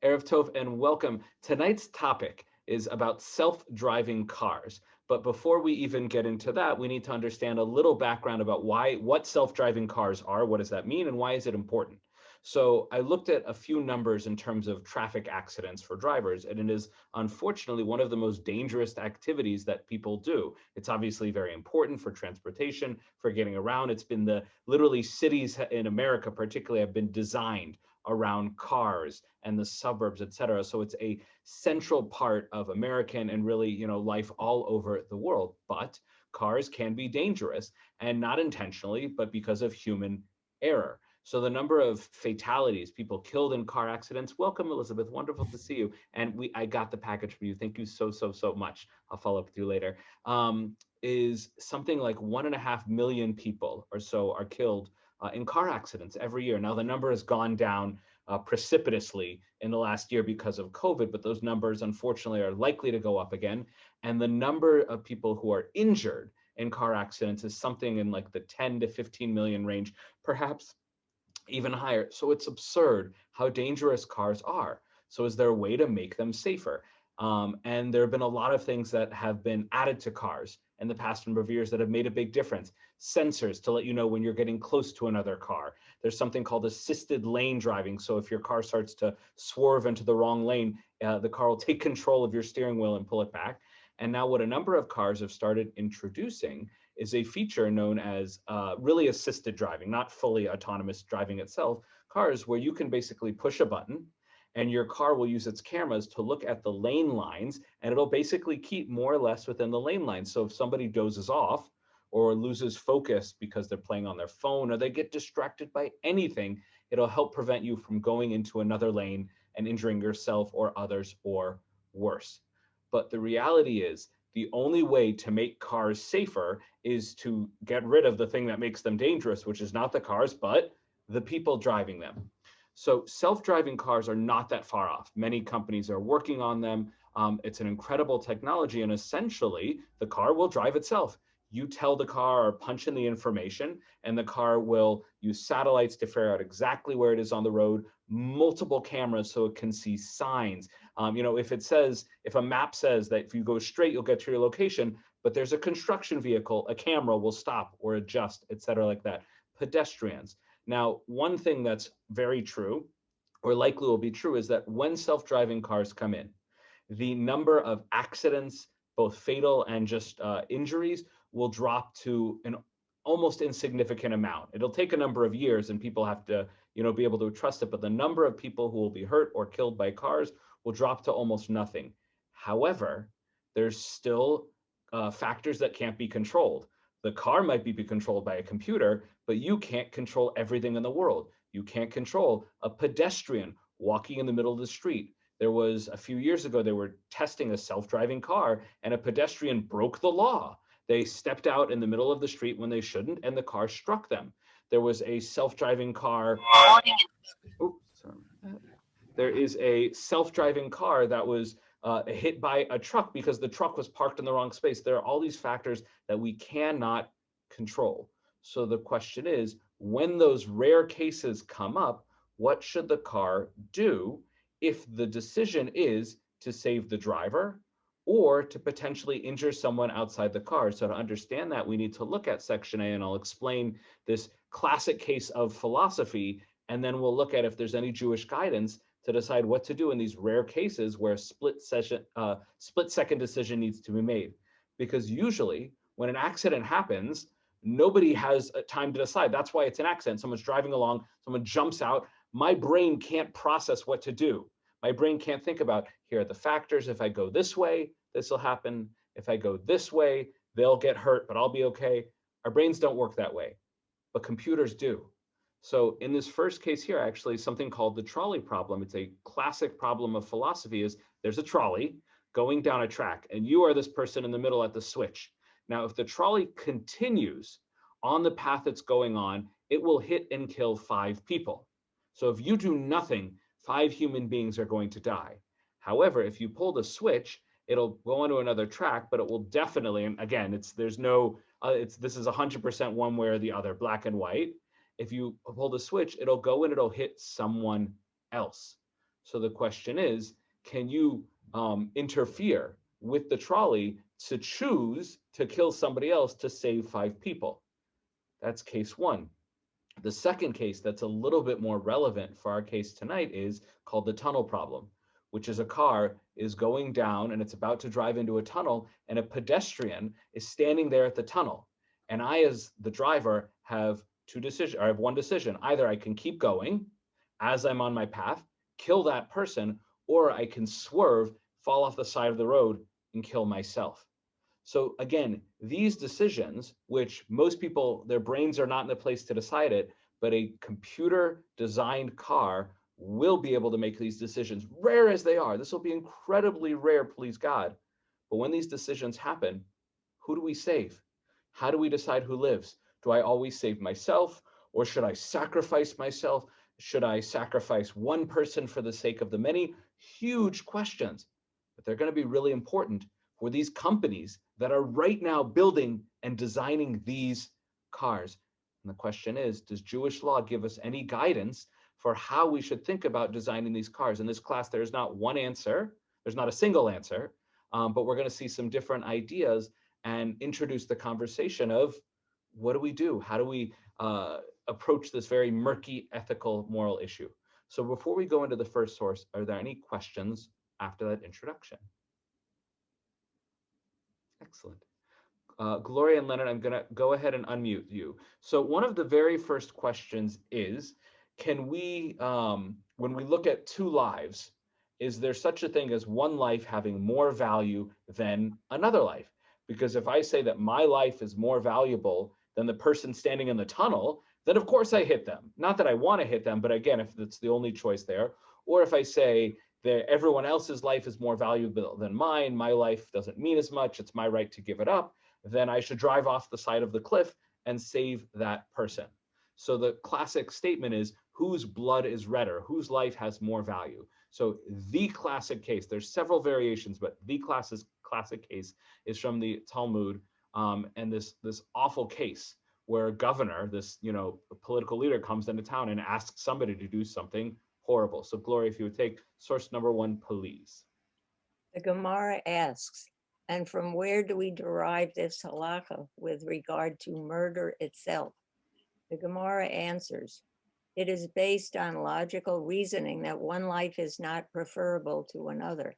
Erev Tov and welcome. Tonight's topic is about self-driving cars. But before we even get into that, we need to understand a little background about what self-driving cars are, what does that mean, and why is it important? So I looked at a few numbers in terms of traffic accidents for drivers, and it is unfortunately one of the most dangerous activities that people do. It's obviously very important for transportation, for getting around. It's been literally cities in America particularly have been designed around cars and the suburbs, et cetera. So it's a central part of American and really, life all over the world. But cars can be dangerous, and not intentionally, but because of human error. So the number of fatalities, people killed in car accidents. Welcome, Elizabeth. Wonderful to see you. And I got the package for you. Thank you so much. I'll follow up with you later. Is something like 1.5 million people or so are killed in car accidents every year. Now, the number has gone down precipitously in the last year because of COVID, but those numbers, unfortunately, are likely to go up again. And the number of people who are injured in car accidents is something in like the 10 to 15 million range, perhaps even higher. So it's absurd how dangerous cars are. So is there a way to make them safer? And there have been a lot of things that have been added to cars in the past number of years that have made a big difference. Sensors to let you know when you're getting close to another car. There's something called assisted lane driving. So if your car starts to swerve into the wrong lane, the car will take control of your steering wheel and pull it back. And now what a number of cars have started introducing is a feature known as really assisted driving, not fully autonomous driving itself, cars where you can basically push a button and your car will use its cameras to look at the lane lines, and it'll basically keep more or less within the lane lines. So if somebody dozes off or loses focus because they're playing on their phone or they get distracted by anything, it'll help prevent you from going into another lane and injuring yourself or others or worse. But the reality is the only way to make cars safer is to get rid of the thing that makes them dangerous, which is not the cars, but the people driving them. So self-driving cars are not that far off. Many companies are working on them. It's an incredible technology, and essentially the car will drive itself. You tell the car or punch in the information, and the car will use satellites to figure out exactly where it is on the road, multiple cameras so it can see signs. If a map says that if you go straight, you'll get to your location, but there's a construction vehicle, a camera will stop or adjust, et cetera, like that. Pedestrians. Now, one thing that's very true, or likely will be true, is that when self-driving cars come in, the number of accidents, both fatal and just injuries, will drop to an almost insignificant amount. It'll take a number of years and people have to, be able to trust it, but the number of people who will be hurt or killed by cars will drop to almost nothing. However, there's still factors that can't be controlled. The car might be controlled by a computer, but you can't control everything in the world. You can't control a pedestrian walking in the middle of the street. There was a few years ago, they were testing a self-driving car and a pedestrian broke the law. They stepped out in the middle of the street when they shouldn't, and the car struck them. There was a self-driving car. Oops, sorry. There is a self-driving car that was hit by a truck because the truck was parked in the wrong space. There are all these factors that we cannot control. So the question is, when those rare cases come up, what should the car do if the decision is to save the driver or to potentially injure someone outside the car? So to understand that, we need to look at Section A, and I'll explain this classic case of philosophy, and then we'll look at if there's any Jewish guidance to decide what to do in these rare cases where a split-second decision needs to be made. Because usually, when an accident happens, nobody has time to decide. That's why it's an accident. Someone's driving along, someone jumps out. My brain can't process what to do. My brain can't think about, here are the factors. If I go this way, this will happen. If I go this way, they'll get hurt, but I'll be okay. Our brains don't work that way, but computers do. So in this first case here, actually, something called the trolley problem. It's a classic problem of philosophy. Is there's a trolley going down a track, and you are this person in the middle at the switch. Now, if the trolley continues on the path it's going on, it will hit and kill 5 people. So if you do nothing, 5 human beings are going to die. However, if you pull the switch, it'll go onto another track, but it will definitely, and again, this is 100% one way or the other, black and white. If you pull the switch, it'll go and it'll hit someone else. So the question is, can you interfere with the trolley to choose to kill somebody else to save 5 people? That's case one. The second case that's a little bit more relevant for our case tonight is called the tunnel problem, which is a car is going down and it's about to drive into a tunnel, and a pedestrian is standing there at the tunnel. And I, as the driver, have two decisions, or I have one decision. Either I can keep going as I'm on my path, kill that person, or I can swerve, fall off the side of the road, and kill myself. So again, these decisions, which most people, their brains are not in the place to decide it, but a computer designed car will be able to make these decisions, rare as they are. This will be incredibly rare, please God. But when these decisions happen, who do we save? How do we decide who lives? Do I always save myself, or should I sacrifice myself? Should I sacrifice one person for the sake of the many? Huge questions, but they're going to be really important for these companies that are right now building and designing these cars. And the question is, does Jewish law give us any guidance for how we should think about designing these cars? In this class, there's not one answer. There's not a single answer, but we're going to see some different ideas and introduce the conversation of what do we do? How do we approach this very murky ethical moral issue? So before we go into the first source, are there any questions after that introduction? Excellent. Gloria and Leonard, I'm going to go ahead and unmute you. So one of the very first questions is, can we, when we look at two lives, is there such a thing as one life having more value than another life? Because if I say that my life is more valuable than the person standing in the tunnel, then of course I hit them. Not that I want to hit them, but again, if it's the only choice there. Or if I say that everyone else's life is more valuable than mine, my life doesn't mean as much, it's my right to give it up, then I should drive off the side of the cliff and save that person. So the classic statement is, whose blood is redder? Whose life has more value? So the classic case, there's several variations, but the classic case is from the Talmud, and this awful case where a governor, this political leader, comes into town and asks somebody to do something horrible. So Gloria, if you would take source number one, please. The Gemara asks, and from where do we derive this halakha with regard to murder itself? The Gemara answers, it is based on logical reasoning that one life is not preferable to another.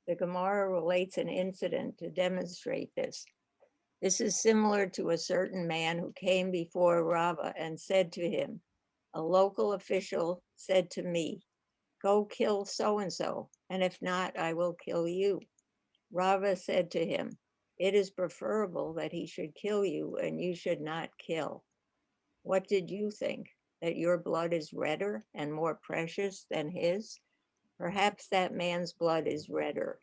The Gemara relates an incident to demonstrate this. This is similar to a certain man who came before Rava and said to him, a local official said to me, go kill so-and-so, and if not, I will kill you. Rava said to him, it is preferable that he should kill you and you should not kill. What did you think? That your blood is redder and more precious than his? Perhaps that man's blood is redder.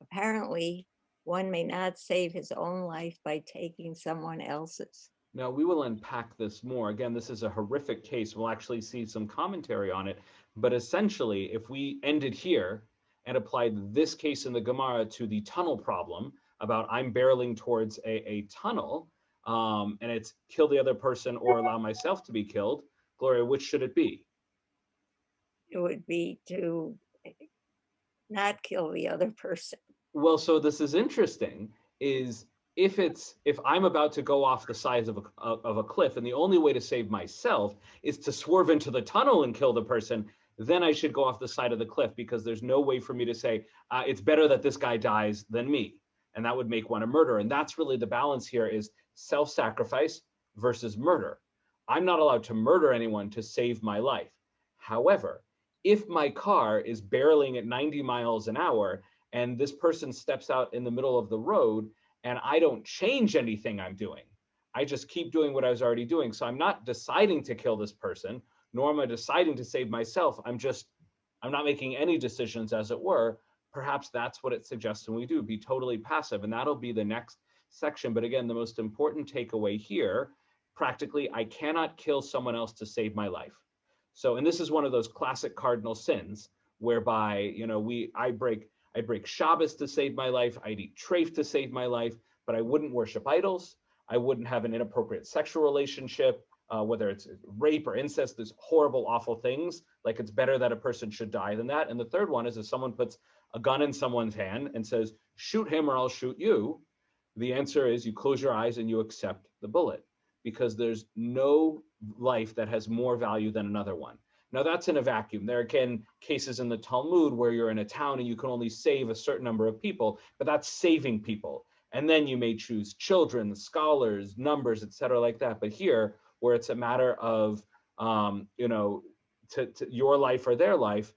Apparently, one may not save his own life by taking someone else's. Now, we will unpack this more. Again, this is a horrific case. We'll actually see some commentary on it. But essentially, if we ended here and applied this case in the Gemara to the tunnel problem about I'm barreling towards a tunnel, and it's kill the other person or allow myself to be killed, Gloria, which should it be? It would be to not kill the other person. Well, so this is interesting, is if I'm about to go off the sides of a cliff and the only way to save myself is to swerve into the tunnel and kill the person, then I should go off the side of the cliff, because there's no way for me to say it's better that this guy dies than me. And that would make one a murderer. And that's really the balance here, is self-sacrifice versus murder. I'm not allowed to murder anyone to save my life. However, if my car is barreling at 90 miles an hour and this person steps out in the middle of the road and I don't change anything I'm doing, I just keep doing what I was already doing. So I'm not deciding to kill this person, nor am I deciding to save myself. I'm not making any decisions, as it were. Perhaps that's what it suggests when we do, be totally passive. And that'll be the next section. But again, the most important takeaway here, practically, I cannot kill someone else to save my life. So, and this is one of those classic cardinal sins whereby, I break Shabbos to save my life. I'd eat treif to save my life, but I wouldn't worship idols. I wouldn't have an inappropriate sexual relationship. whether it's rape or incest, there's horrible, awful things. Like it's better that a person should die than that. And the third one is if someone puts a gun in someone's hand and says, shoot him or I'll shoot you, the answer is you close your eyes and you accept the bullet, because there's no life that has more value than another one. Now that's in a vacuum. There are again cases in the Talmud where you're in a town and you can only save a certain number of people, but that's saving people. And then you may choose children, scholars, numbers, et cetera, like that. But here, where it's a matter of, to your life or their life,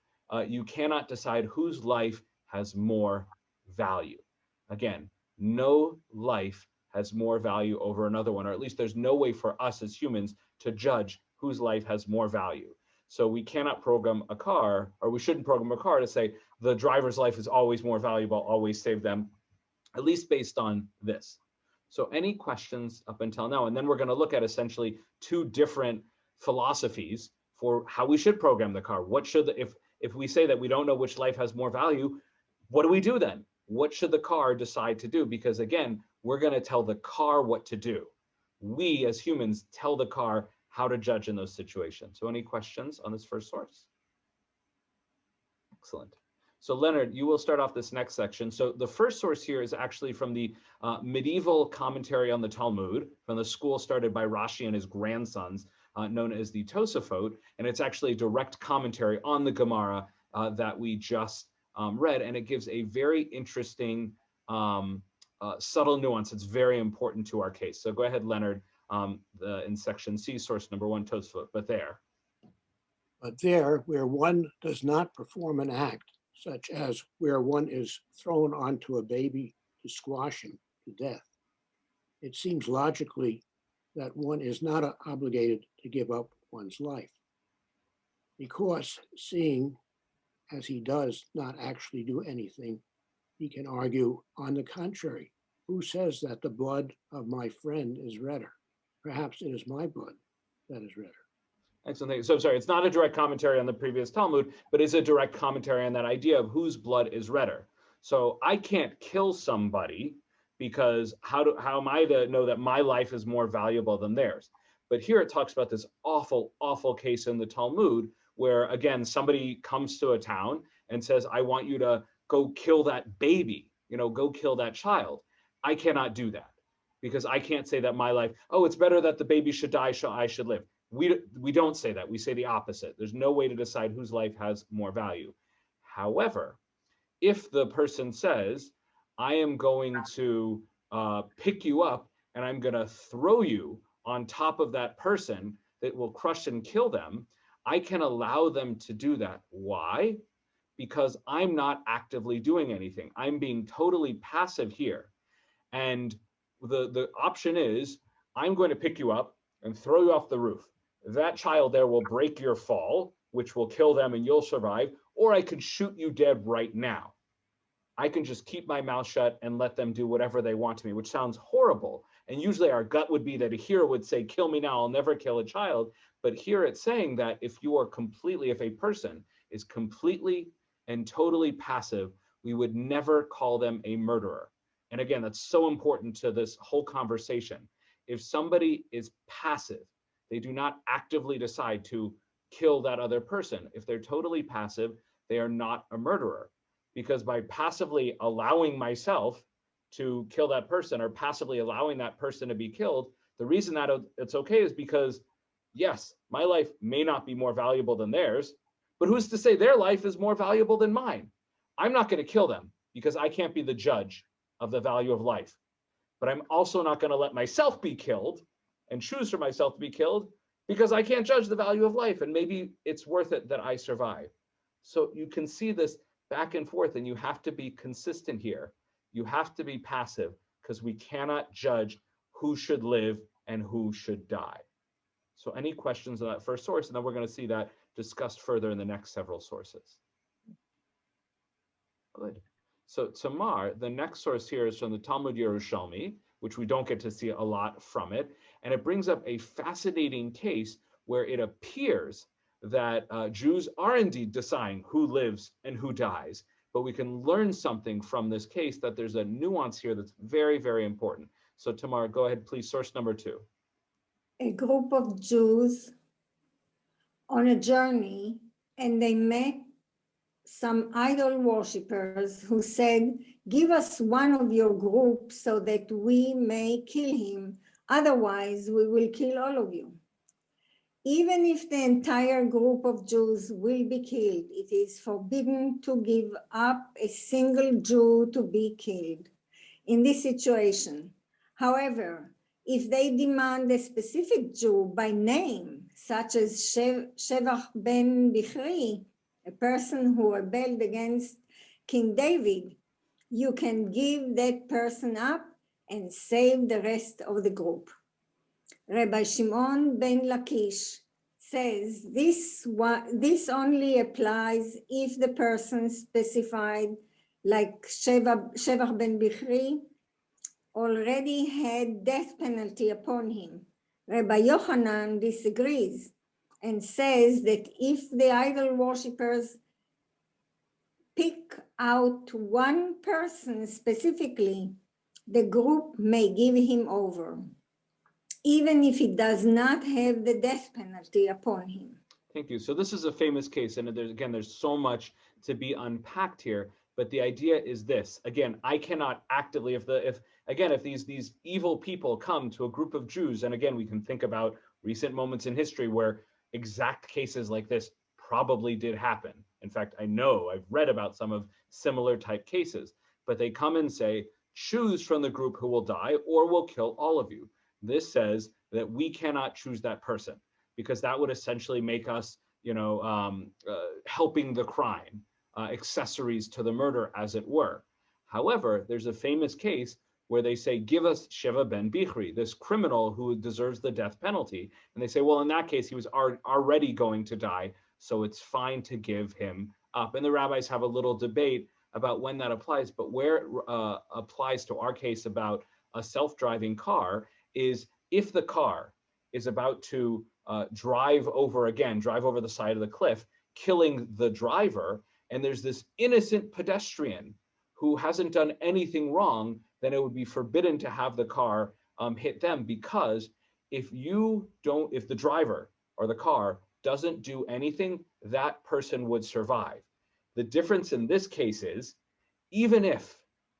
you cannot decide whose life has more value. Again, no life has more value over another one, or at least there's no way for us as humans to judge whose life has more value. So we cannot program a car, or we shouldn't program a car to say the driver's life is always more valuable, always save them, at least based on this. So any questions up until now? And then we're going to look at essentially two different philosophies for how we should program the car. What should, if we say that we don't know which life has more value, what do we do then? What should the car decide to do? Because again, we're going to tell the car what to do. We as humans tell the car how to judge in those situations. So any questions on this first source? Excellent. So Leonard, you will start off this next section. So the first source here is actually from the medieval commentary on the Talmud, from the school started by Rashi and his grandsons, known as the Tosafot. And it's actually a direct commentary on the Gemara that we just read. And it gives a very interesting, subtle nuance. It's very important to our case. So go ahead, Leonard, in section C, source number 1, Tosafot, but there. But there, where one does not perform an act, such as where one is thrown onto a baby to squash him to death, it seems logically that one is not obligated to give up one's life. Because seeing as he does not actually do anything, he can argue on the contrary. Who says that the blood of my friend is redder? Perhaps it is my blood that is redder. Excellent. So sorry, it's not a direct commentary on the previous Talmud, but is a direct commentary on that idea of whose blood is redder. So I can't kill somebody because how am I to know that my life is more valuable than theirs? But here it talks about this awful, awful case in the Talmud where, again, somebody comes to a town and says, I want you to go kill that baby, go kill that child. I cannot do that because I can't say that my life, oh, it's better that the baby should die, so I should live. We don't say that. We say the opposite. There's no way to decide whose life has more value. However, if the person says, I am going to pick you up and I'm going to throw you on top of that person that will crush and kill them, I can allow them to do that. Why? Because I'm not actively doing anything. I'm being totally passive here. And the option is, I'm going to pick you up and throw you off the roof. That child there will break your fall, which will kill them and you'll survive, or I could shoot you dead right now. I can just keep my mouth shut and let them do whatever they want to me, which sounds horrible. And usually our gut would be that a hero would say, kill me now, I'll never kill a child. But here it's saying that if a person is completely and totally passive, we would never call them a murderer. And again, that's so important to this whole conversation. If somebody is passive, they do not actively decide to kill that other person. If they're totally passive, they are not a murderer. Because by passively allowing myself to kill that person or passively allowing that person to be killed, the reason that it's okay is because, yes, my life may not be more valuable than theirs, but who's to say their life is more valuable than mine? I'm not going to kill them because I can't be the judge of the value of life. But I'm also not going to let myself be killed and choose for myself to be killed because I can't judge the value of life. And maybe it's worth it that I survive. So you can see this back and forth, and you have to be consistent here. You have to be passive because we cannot judge who should live and who should die. So any questions on that first source? And then we're going to see that discussed further in the next several sources. Good. So Tamar, the next source here is from the Talmud Yerushalmi, which we don't get to see a lot from it. And it brings up a fascinating case where it appears that Jews are indeed deciding who lives and who dies. But we can learn something from this case that there's a nuance here that's very, very important. So Tamar, go ahead, please, source number 2. a group of Jews on a journey, and they met some idol worshippers who said, "Give us one of your group so that we may kill him. Otherwise, we will kill all of you." Even if the entire group of Jews will be killed, it is forbidden to give up a single Jew to be killed in this situation. However, if they demand a specific Jew by name, such as Shevach ben Bichri, a person who rebelled against King David, you can give that person up and save the rest of the group. Rabbi Shimon ben Lakish says this only applies if the person specified, like Shevach ben Bichri, already had death penalty upon him. Rabbi Yochanan disagrees and says that if the idol worshippers pick out one person specifically, the group may give him over, even if he does not have the death penalty upon him. Thank you. So this is a famous case, and there's so much to be unpacked here. But the idea is this: again, I cannot actively, if these evil people come to a group of Jews, and again, we can think about recent moments in history where exact cases like this probably did happen. In fact, I've read about some of similar type cases. But they come and say, choose from the group who will die, or we'll kill all of you. This says that we cannot choose that person, because that would essentially make us, helping the crime, accessories to the murder, as it were. However, there's a famous case where they say, give us Sheva ben Bichri, this criminal who deserves the death penalty. And they say, well, in that case, he was already going to die, so it's fine to give him up. And the rabbis have a little debate about when that applies, but where it applies to our case about a self-driving car is if the car is about to drive over the side of the cliff, killing the driver, and there's this innocent pedestrian who hasn't done anything wrong, then it would be forbidden to have the car hit them, because if the driver or the car doesn't do anything, that person would survive. The difference in this case is, even if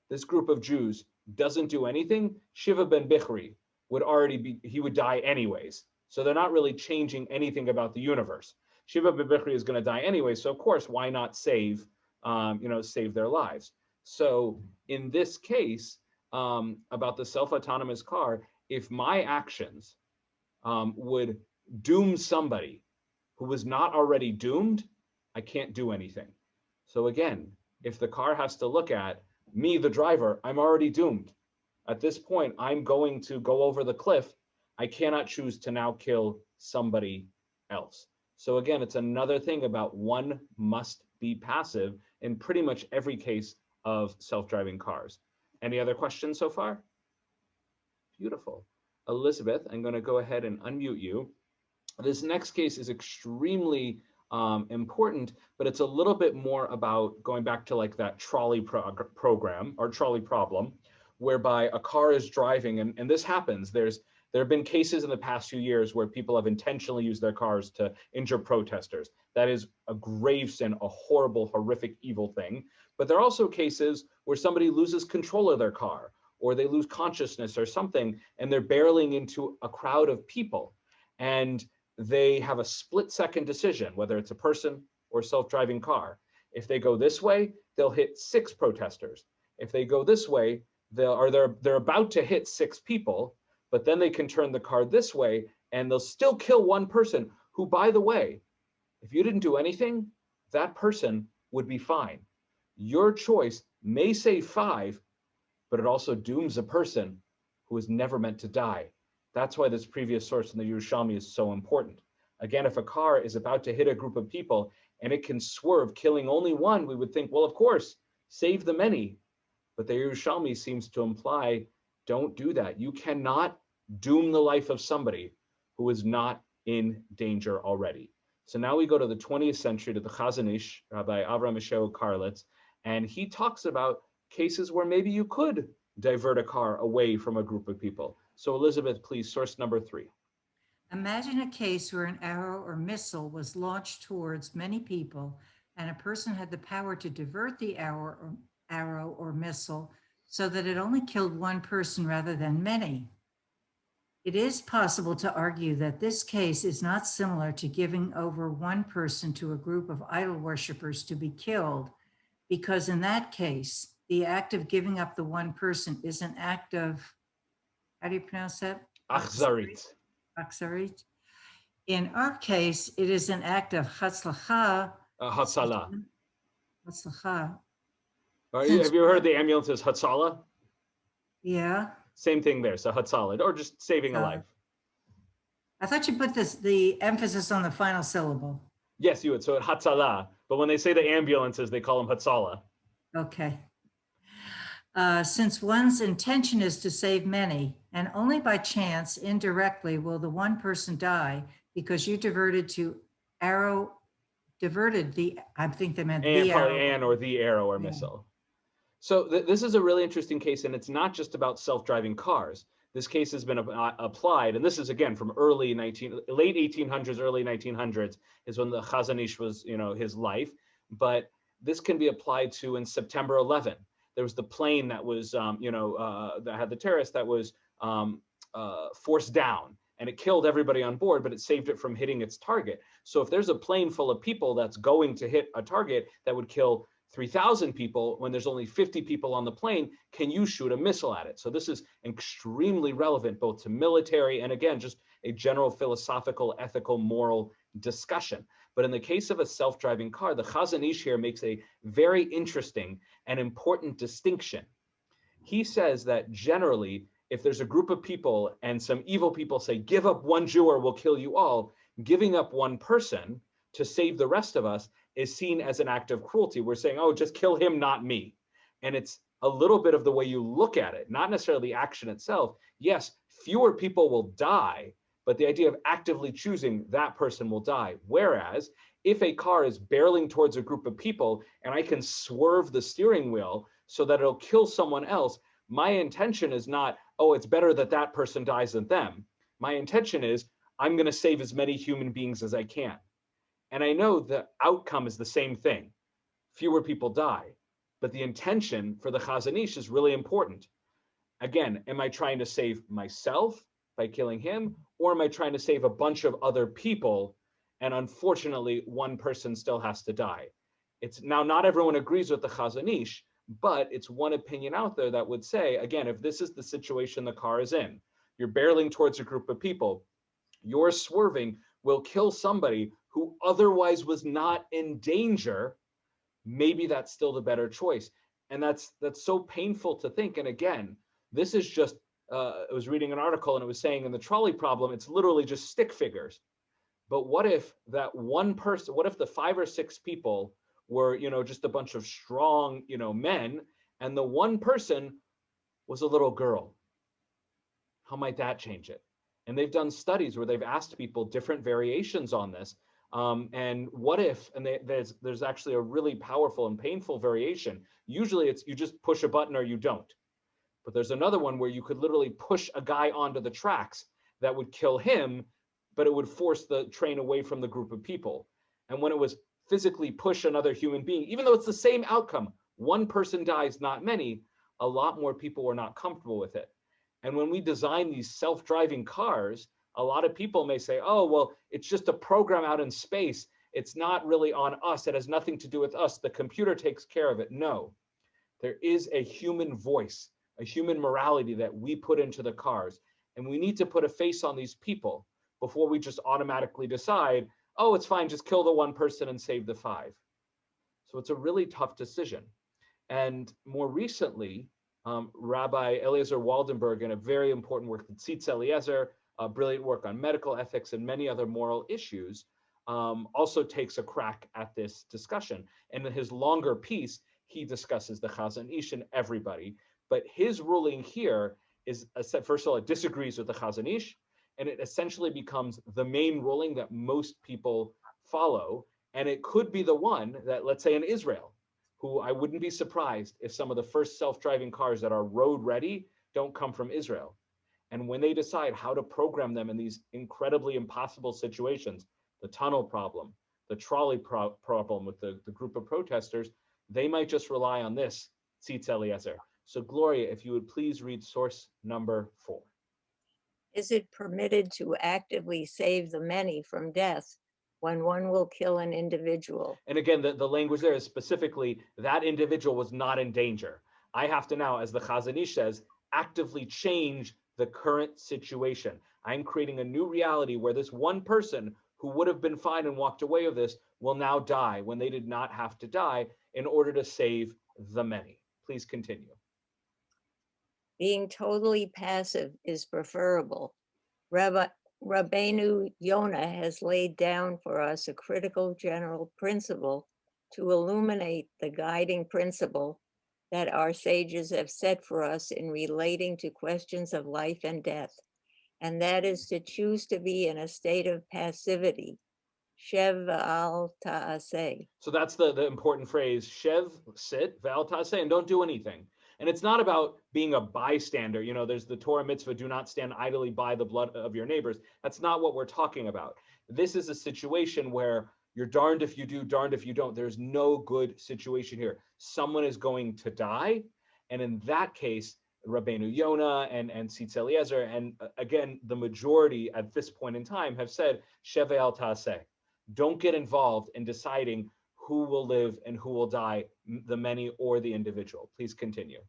this group of Jews doesn't do anything, Shiva ben Bichri would die anyways. So they're not really changing anything about the universe. Shiva ben Bichri is going to die anyway, so of course, why not save their lives? So in this case, about the self-autonomous car, if my actions would doom somebody who was not already doomed, I can't do anything. So again, if the car has to look at me, the driver, I'm already doomed. At this point, I'm going to go over the cliff. I cannot choose to now kill somebody else. So again, it's another thing about one must be passive in pretty much every case of self-driving cars. Any other questions so far? Beautiful. Elizabeth, I'm going to go ahead and unmute you. This next case is extremely important, but it's a little bit more about going back to like that trolley program or trolley problem, whereby a car is driving, and this happens. There have been cases in the past few years where people have intentionally used their cars to injure protesters. That is a grave sin, a horrible, horrific, evil thing. But there are also cases where somebody loses control of their car, or they lose consciousness or something, and they're barreling into a crowd of people. And they have a split-second decision, whether it's a person or a self-driving car. If they go this way, they'll hit 6 protesters. If they go this way, they're about to hit 6 people, but then they can turn the car this way and they'll still kill one person who, by the way, if you didn't do anything, that person would be fine. Your choice may save 5, but it also dooms a person who was never meant to die. That's why this previous source in the Yerushalmi is so important. Again, if a car is about to hit a group of people and it can swerve, killing only one, we would think, well, of course, save the many. But the Yerushalmi seems to imply, don't do that. You cannot doom the life of somebody who is not in danger already. So now we go to the 20th century, to the Chazon Ish, Rabbi Avraham Yeshua Karlitz, and he talks about cases where maybe you could divert a car away from a group of people. So Elizabeth, please, source number 3. Imagine a case where an arrow or missile was launched towards many people and a person had the power to divert the arrow or missile so that it only killed one person rather than many. It is possible to argue that this case is not similar to giving over one person to a group of idol worshippers to be killed, because in that case, the act of giving up the one person is an act of, how do you pronounce that? Achzarit. Aksarit. In our case, it is an act of hatzlacha. Hatzalah. Hatzlacha. Have Since you heard the ambulance is Hatzalah? Yeah. Same thing there. So Hatzalah, or just saving a life. I thought you put the emphasis on the final syllable. Yes, you would. So Hatzalah. But when they say the ambulances, they call them Hatzalah. Okay. Since one's intention is to save many, and only by chance, indirectly, will the one person die because you diverted the, I think they meant And the probably arrow. an or the arrow or Yeah. missile. So this is a really interesting case, and it's not just about self-driving cars. This case has been applied, and this is again from late 1800s, early 1900s is when the Chazon Ish was, his life. But this can be applied to in September 11. There was the plane that was, that had the terrorist that was forced down, and it killed everybody on board, but it saved it from hitting its target. So if there's a plane full of people that's going to hit a target that would kill 3,000 people when there's only 50 people on the plane, can you shoot a missile at it? So this is extremely relevant both to military and, again, just a general philosophical, ethical, moral discussion. But in the case of a self-driving car, the Chazon Ish here makes a very interesting and important distinction. He says that generally, if there's a group of people and some evil people say, give up one Jew or we'll kill you all, giving up one person to save the rest of us is seen as an act of cruelty. We're saying, oh, just kill him, not me. And it's a little bit of the way you look at it, not necessarily the action itself. Yes, fewer people will die, but the idea of actively choosing that person will die. Whereas if a car is barreling towards a group of people and I can swerve the steering wheel so that it'll kill someone else, my intention is not, oh, it's better that that person dies than them. My intention is I'm going to save as many human beings as I can. And I know the outcome is the same thing. Fewer people die. But the intention for the Chazon Ish is really important. Again, am I trying to save myself by killing him? Or am I trying to save a bunch of other people? And unfortunately, one person still has to die. It's now not everyone agrees with the Chazon Ish, but it's one opinion out there that would say, again, if this is the situation the car is in, you're barreling towards a group of people, your swerving will kill somebody who otherwise was not in danger. Maybe that's still the better choice. And that's so painful to think. And again, this is just, I was reading an article and it was saying in the trolley problem, it's literally just stick figures. But what if that one person, what if the 5 or 6 people were, just a bunch of strong, men, and the one person was a little girl? How might that change it? And they've done studies where they've asked people different variations on this. And what if, and there's actually a really powerful and painful variation. Usually it's you just push a button or you don't. But there's another one where you could literally push a guy onto the tracks that would kill him, but it would force the train away from the group of people. And when it was physically push another human being, even though it's the same outcome, one person dies, not many, a lot more people were not comfortable with it. And when we design these self-driving cars, a lot of people may say, oh, well, it's just a program out in space. It's not really on us. It has nothing to do with us. The computer takes care of it. No, there is a human voice, a human morality that we put into the cars. And we need to put a face on these people before we just automatically decide, oh, it's fine, just kill the one person and save the 5. So it's a really tough decision. And more recently, Rabbi Eliezer Waldenberg, in a very important work, the Tzitz Eliezer, brilliant work on medical ethics and many other moral issues, also takes a crack at this discussion. And in his longer piece, he discusses the Chazon Ish and everybody. But his ruling here is, first of all, it disagrees with the Chazon Ish, and it essentially becomes the main ruling that most people follow. And it could be the one that, let's say in Israel, who I wouldn't be surprised if some of the first self-driving cars that are road ready don't come from Israel. And when they decide how to program them in these incredibly impossible situations, the tunnel problem, the trolley problem with the group of protesters, they might just rely on this, Tzitz Eliezer. So Gloria, if you would please read source number 4. Is it permitted to actively save the many from death when one will kill an individual? And again, the language there is specifically that individual was not in danger. I have to now, as the Chazon Ish says, actively change the current situation. I'm creating a new reality where this one person who would have been fine and walked away with this will now die when they did not have to die in order to save the many. Please continue. Being totally passive is preferable. Rabbeinu Yonah has laid down for us a critical general principle to illuminate the guiding principle that our sages have set for us in relating to questions of life and death, and that is to choose to be in a state of passivity. Shev al ta'aseh. So that's the important phrase, Shev, sit, Val Taseh, and don't do anything. And it's not about being a bystander. You know, there's the Torah mitzvah, do not stand idly by the blood of your neighbors. That's not what we're talking about. This is a situation where you're darned if you do, darned if you don't. There's no good situation here. Someone is going to die. And in that case, Rabbeinu Yonah and Tzitz Eliezer, and again, the majority at this point in time have said, Shev al Taseh. Don't get involved in deciding who will live and who will die, the many or the individual. Please continue.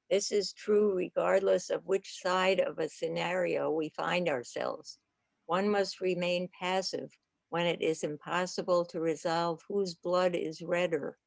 This is true regardless of which side of a scenario we find ourselves. One must remain passive when it is impossible to resolve whose blood is redder,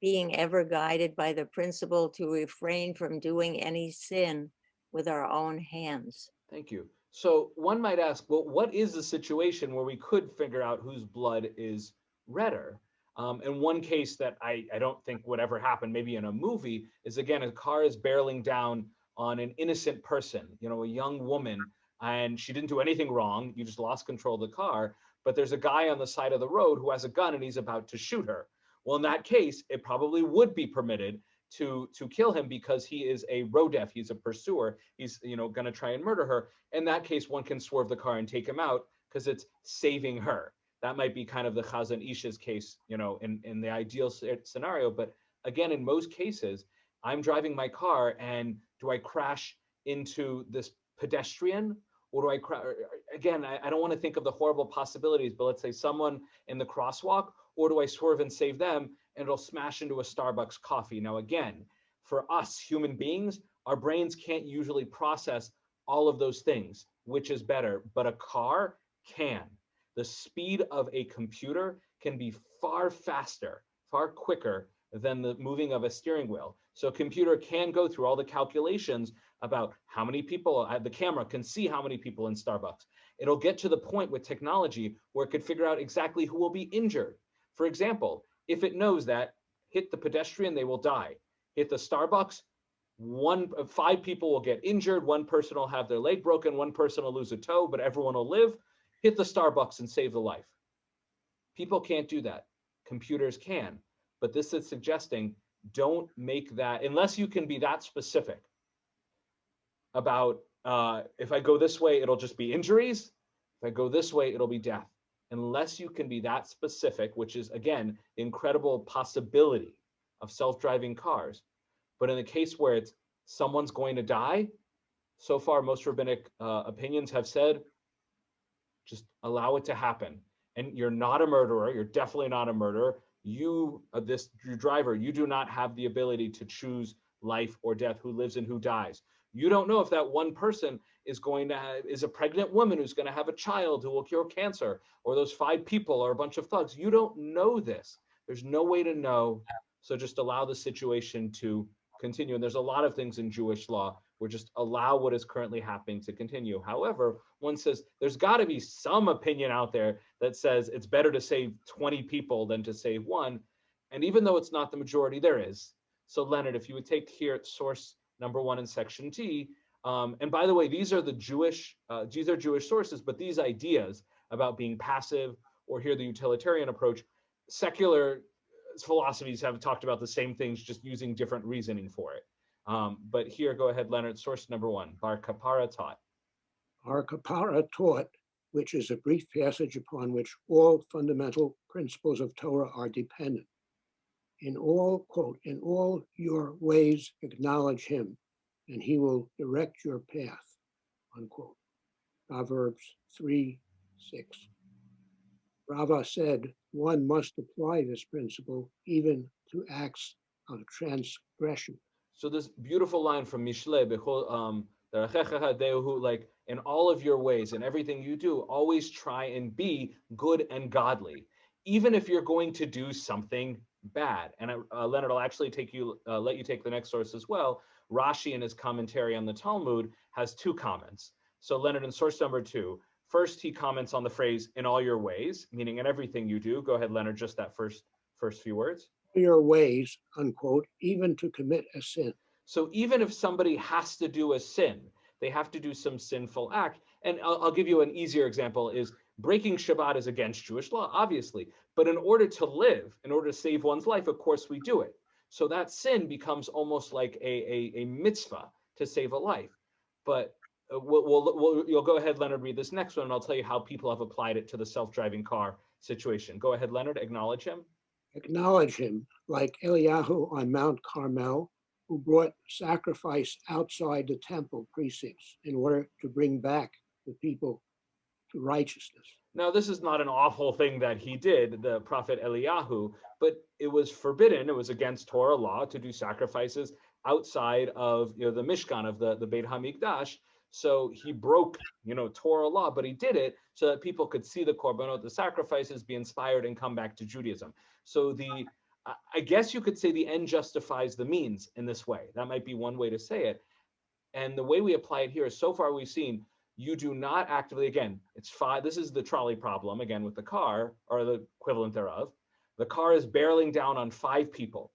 being ever guided by the principle to refrain from doing any sin with our own hands. Thank you. So one might ask, well, what is the situation where we could figure out whose blood is redder? And one case that I don't think would ever happen, maybe in a movie, is again, a car is barreling down on an innocent person, you know, a young woman, and she didn't do anything wrong. You just lost control of the car, but there's a guy on the side of the road who has a gun and he's about to shoot her. Well, in that case, it probably would be permitted to kill him because he is a rodef, he's a pursuer, he's, you know, going to try and murder her. In that case, one can swerve the car and take him out because it's saving her. That might be kind of the Chazon Ish's case, you know, in the ideal scenario. But again, in most cases, I'm driving my car and do I crash into this pedestrian or do I crash? Again, I don't want to think of the horrible possibilities, but let's say someone in the crosswalk, or do I swerve and save them and it'll smash into a Starbucks coffee? Now, again, for us human beings, our brains can't usually process all of those things, which is better, but a car can. The speed of a computer can be far faster, far quicker than the moving of a steering wheel. So a computer can go through all the calculations about how many people, the camera can see how many people in Starbucks. It'll get to the point with technology where it could figure out exactly who will be injured. For example, if it knows that hit the pedestrian, they will die. Hit the Starbucks, 5 people will get injured, one person will have their leg broken, one person will lose a toe, but everyone will live. Hit the Starbucks and save the life. People can't do that. Computers can. But this is suggesting don't make that, unless you can be that specific about if I go this way, it'll just be injuries. If I go this way, it'll be death. Unless you can be that specific, which is, again, the incredible possibility of self-driving cars. But in the case where it's someone's going to die, so far, most rabbinic opinions have said, just allow it to happen. And you're not a murderer. You're definitely not a murderer. You, this driver, you do not have the ability to choose life or death, who lives and who dies. You don't know if that one person is going to is a pregnant woman who's going to have a child who will cure cancer, or those 5 people are a bunch of thugs. You don't know this. There's no way to know. So just allow the situation to continue. And there's a lot of things in Jewish law where just allow what is currently happening to continue. However, one says there's got to be some opinion out there that says it's better to save 20 people than to save 1. And even though it's not the majority, there is. So Leonard, if you would take here at source number 1 in section T, and by the way, these are Jewish sources, but these ideas about being passive, or here the utilitarian approach, secular philosophies have talked about the same things, just using different reasoning for it. But here, go ahead, Leonard, source number one, Bar Kapara taught. Our Kapara taught, which is a brief passage upon which all fundamental principles of Torah are dependent. In all, quote, in all your ways acknowledge him, and he will direct your path, unquote. Proverbs 3:6. Rava said one must apply this principle even to acts of transgression. So this beautiful line from Mishle, like in all of your ways and everything you do, always try and be good and godly, even if you're going to do something bad. And Leonard, I'll actually let you take the next source as well. Rashi, in his commentary on the Talmud, has two comments. So Leonard, in source number two, first he comments on the phrase "in all your ways," meaning in everything you do. Go ahead, Leonard, just that first few words. Your ways, unquote, even to commit a sin. So even if somebody has to do a sin, they have to do some sinful act. And I'll give you an easier example is breaking Shabbat is against Jewish law, obviously. But in order to live, in order to save one's life, of course we do it. So that sin becomes almost like a mitzvah to save a life. But you'll go ahead, Leonard, read this next one, and I'll tell you how people have applied it to the self-driving car situation. Go ahead, Leonard, acknowledge him. Acknowledge him, like Eliyahu on Mount Carmel, who brought sacrifice outside the temple precincts in order to bring back the people to righteousness. Now, this is not an awful thing that he did, the prophet Eliyahu, but it was forbidden. It was against Torah law to do sacrifices outside of the Mishkan of the Beit HaMikdash. So he broke, Torah law, but he did it so that people could see the korbanot, the sacrifices, be inspired and come back to Judaism. So I guess you could say the end justifies the means in this way. That might be one way to say it. And the way we apply it here is, so far we've seen, you do not actively, again, it's five. This is the trolley problem, again, with the car, or the equivalent thereof. The car is barreling down on 5 people.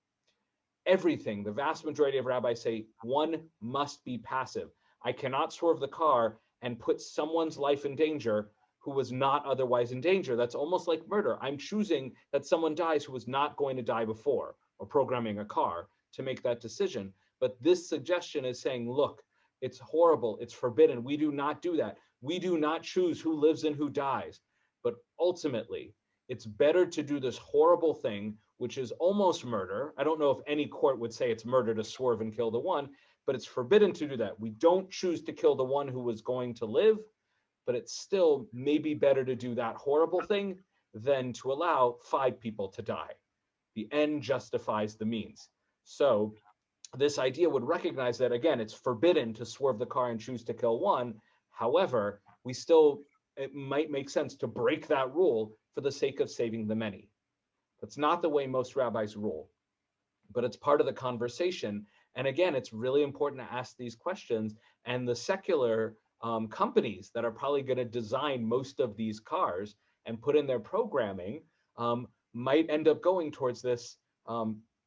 Everything, the vast majority of rabbis say, one must be passive. I cannot swerve the car and put someone's life in danger who was not otherwise in danger. That's almost like murder. I'm choosing that someone dies who was not going to die before, or programming a car to make that decision. But this suggestion is saying, look, it's horrible, it's forbidden. We do not do that. We do not choose who lives and who dies. But ultimately, it's better to do this horrible thing, which is almost murder. I don't know if any court would say it's murder to swerve and kill the one, but it's forbidden to do that. We don't choose to kill the one who was going to live, but it's still maybe better to do that horrible thing than to allow 5 people to die. The end justifies the means. So this idea would recognize that, again, it's forbidden to swerve the car and choose to kill one. However, it might make sense to break that rule for the sake of saving the many. That's not the way most rabbis rule, but it's part of the conversation. And again, it's really important to ask these questions. And the secular companies that are probably going to design most of these cars and put in their programming might end up going towards this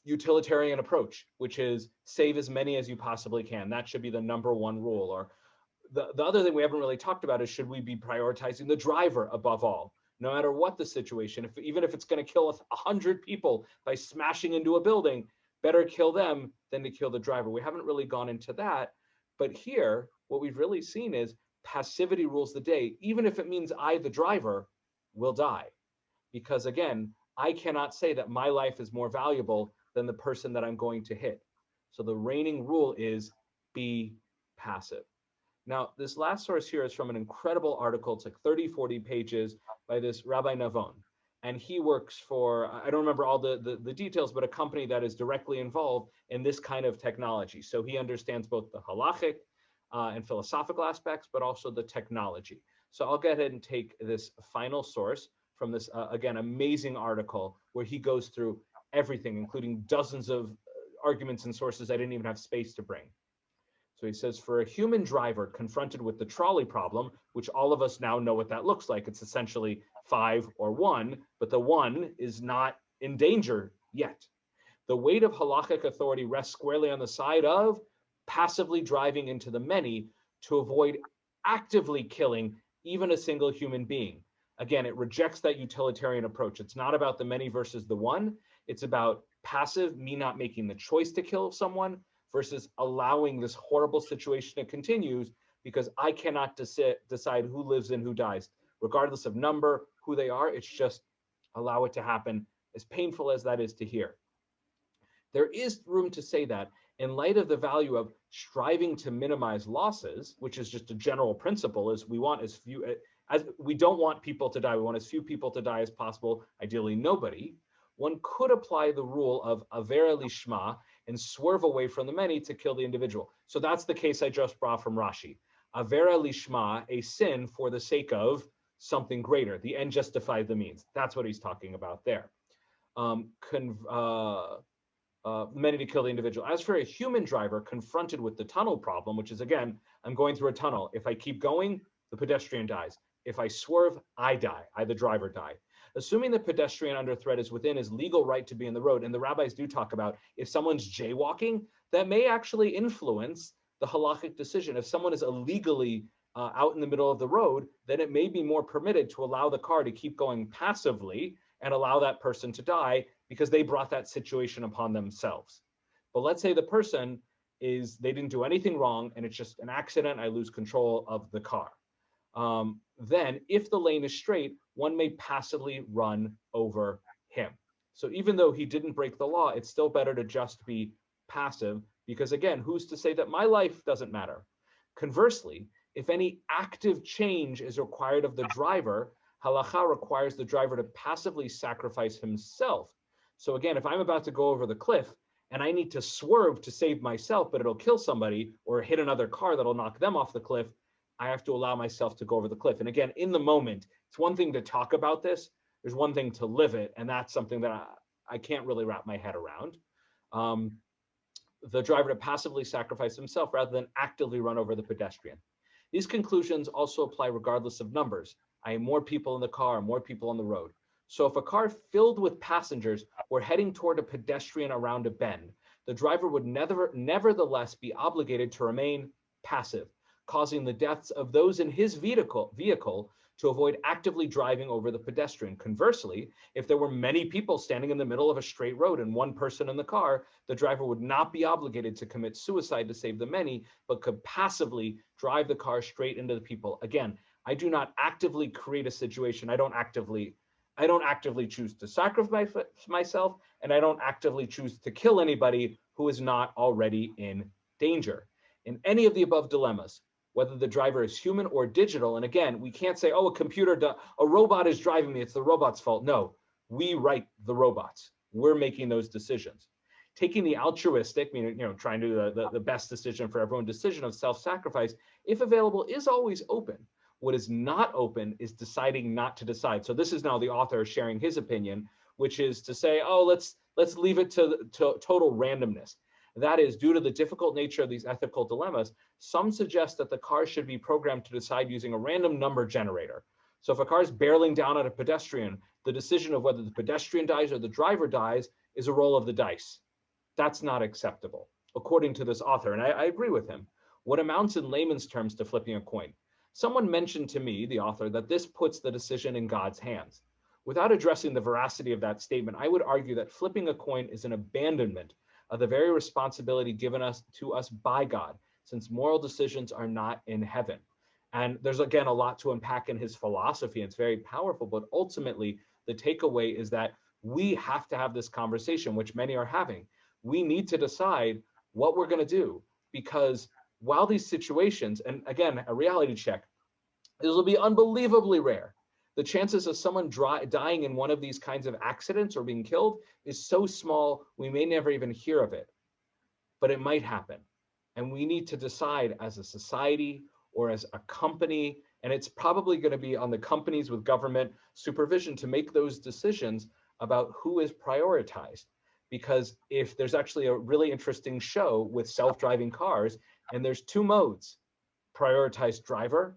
utilitarian approach, which is save as many as you possibly can. That should be the number one rule. Or the other thing we haven't really talked about is, should we be prioritizing the driver above all, no matter what the situation? Even if it's going to kill 100 people by smashing into a building, better kill them than to kill the driver. We haven't really gone into that. But here, what we've really seen is passivity rules the day, even if it means I, the driver, will die. Because again, I cannot say that my life is more valuable than the person that I'm going to hit. So the reigning rule is be passive. Now, this last source here is from an incredible article. It's like 30, 40 pages by this Rabbi Navon. And he works for, I don't remember all the details, but a company that is directly involved in this kind of technology. So he understands both the halachic and philosophical aspects, but also the technology. So I'll go ahead and take this final source from this, again, amazing article where he goes through everything, including dozens of arguments and sources I didn't even have space to bring. So he says, for a human driver confronted with the trolley problem, which all of us now know what that looks like, it's essentially 5 or 1, but the 1 is not in danger yet. The weight of halachic authority rests squarely on the side of passively driving into the many to avoid actively killing even a single human being. Again, it rejects that utilitarian approach. It's not about the many versus the one. It's about passive, me not making the choice to kill someone, versus allowing this horrible situation to continue because I cannot decide who lives and who dies, regardless of number, who they are. It's just allow it to happen, as painful as that is to hear. There is room to say that in light of the value of striving to minimize losses, which is just a general principle, is we want as few, as we don't want people to die. We want as few people to die as possible, ideally nobody. One could apply the rule of avera lishma and swerve away from the many to kill the individual. So that's the case I just brought from Rashi. Avera lishma, a sin for the sake of something greater. The end justified the means. That's what he's talking about there. Many to kill the individual. As for a human driver confronted with the tunnel problem, which is, again, I'm going through a tunnel. If I keep going, the pedestrian dies. If I swerve, I die. I, the driver, die. Assuming the pedestrian under threat is within his legal right to be in the road, and the rabbis do talk about if someone's jaywalking, that may actually influence the halachic decision. If someone is illegally out in the middle of the road, then it may be more permitted to allow the car to keep going passively and allow that person to die because they brought that situation upon themselves. But let's say the person they didn't do anything wrong and it's just an accident, I lose control of the car. Then if the lane is straight, one may passively run over him. So even though he didn't break the law, it's still better to just be passive because, again, who's to say that my life doesn't matter? Conversely, if any active change is required of the driver, halacha requires the driver to passively sacrifice himself. So again, if I'm about to go over the cliff and I need to swerve to save myself, but it'll kill somebody or hit another car that'll knock them off the cliff, I have to allow myself to go over the cliff. And again, in the moment, it's one thing to talk about this. There's one thing to live it. And that's something that I can't really wrap my head around. The driver to passively sacrifice himself rather than actively run over the pedestrian. These conclusions also apply regardless of numbers. I have more people in the car, more people on the road. So if a car filled with passengers were heading toward a pedestrian around a bend, the driver would nevertheless be obligated to remain passive, causing the deaths of those in his vehicle to avoid actively driving over the pedestrian. Conversely, if there were many people standing in the middle of a straight road and one person in the car, the driver would not be obligated to commit suicide to save the many, but could passively drive the car straight into the people. Again, I do not actively create a situation. I don't actively choose to sacrifice myself, and I don't actively choose to kill anybody who is not already in danger. In any of the above dilemmas, whether the driver is human or digital, and again, we can't say, oh, a robot is driving me, it's the robot's fault. No, we write the robots. We're making those decisions. Taking the altruistic, trying to do the best decision for everyone, decision of self-sacrifice, if available, is always open. What is not open is deciding not to decide. So this is now the author sharing his opinion, which is to say, oh, let's leave it to total randomness. That is, due to the difficult nature of these ethical dilemmas, some suggest that the car should be programmed to decide using a random number generator. So if a car is barreling down at a pedestrian, the decision of whether the pedestrian dies or the driver dies is a roll of the dice. That's not acceptable, according to this author, and I agree with him. What amounts in layman's terms to flipping a coin? Someone mentioned to me, the author, that this puts the decision in God's hands. Without addressing the veracity of that statement, I would argue that flipping a coin is an abandonment of the very responsibility given to us by God, since moral decisions are not in heaven. And there's, again, a lot to unpack in his philosophy. It's very powerful, but ultimately the takeaway is that we have to have this conversation, which many are having. We need to decide what we're going to do, because while these situations, and again, a reality check, this will be unbelievably rare. The chances of someone dying in one of these kinds of accidents or being killed is so small, we may never even hear of it, but it might happen. And we need to decide as a society or as a company, and it's probably going to be on the companies with government supervision to make those decisions about who is prioritized. Because if there's actually a really interesting show with self-driving cars, and there's two modes: prioritize driver,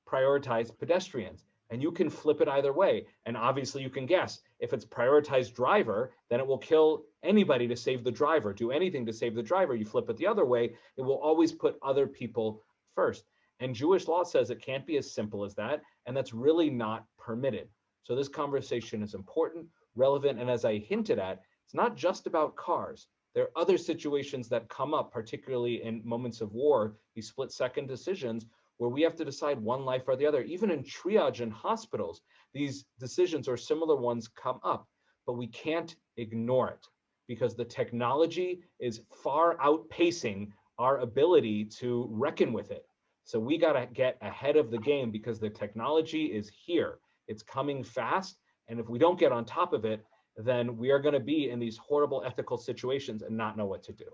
prioritize pedestrians. And you can flip it either way. And obviously you can guess, if it's prioritized driver, then it will kill anybody to save the driver, do anything to save the driver. You flip it the other way, it will always put other people first. And Jewish law says it can't be as simple as that, and that's really not permitted. So this conversation is important, relevant, and as I hinted at, it's not just about cars. There are other situations that come up, particularly in moments of war, these split-second decisions where we have to decide one life or the other. Even in triage in hospitals, these decisions or similar ones come up, but we can't ignore it because the technology is far outpacing our ability to reckon with it. So we got to get ahead of the game because the technology is here. It's coming fast. And if we don't get on top of it, then we are going to be in these horrible ethical situations and not know what to do.